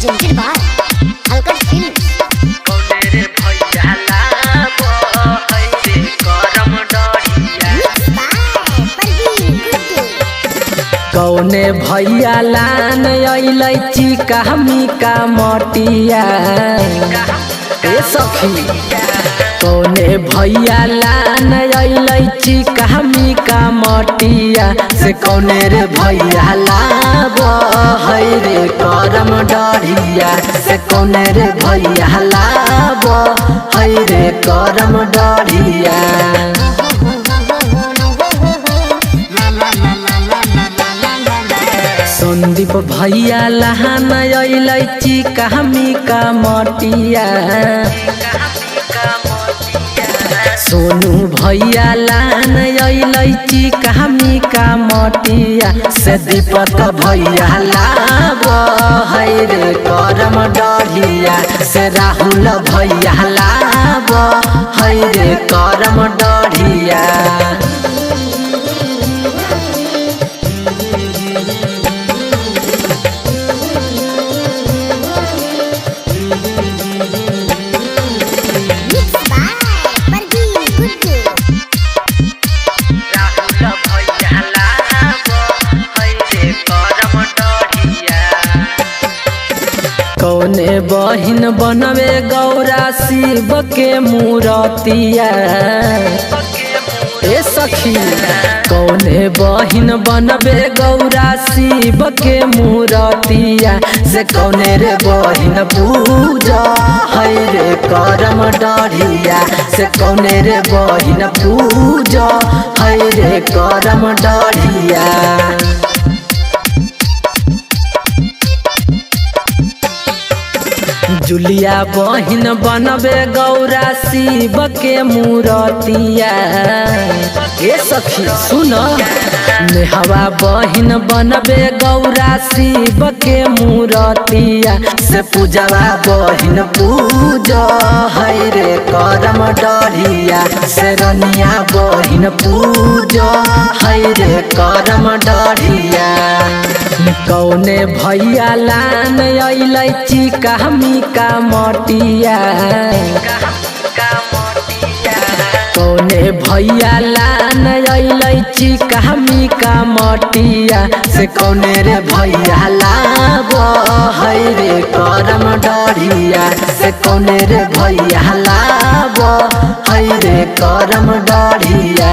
presented by Alkar Films. कौने भैया लान अइलै चिका मिका मटिया ए सखी कौने भैया लान अइलै चिका मिका मटिया से कौने रे भैया लाब है रे करम डरिया से कौने रे भैया लाब है रे करम डरिया। संदीप भैया लहान अइलै चिका मिका मटिया सोनू भैया लान अइलै चिका मिका मटिया से दीपक भैया लाब है रे करम डरिया से राहुल भैया लाब है रे करम डरिया। कौने बहिन बनवे गौरा शिव के मूरतिया ए सखी कौने बहिन बनवे गौरा शिव के मूरतिया से कौने रे बहिन पूजा है रे करम डरिया से कौने रे बहिन पूजा है रे करम डरिया। जुलिया बहिन बनबे गौरा शिव के मूरतिया ए सखी सुन नेहवा बहिन बनबे गौरा शिव के मूरतिया से पूजवा बहिन पूजा है रे करम डरिया से रनिया बहिन पूजा है रे करम डरिया। कौने भैया लान अइलै चिका मिका मटिया कौने भैया लान अइलै चिका मिका मटिया से कौने रे भैया लाब है रे करम डरिया से कौने रे भैया लाब है रे करम डरिया।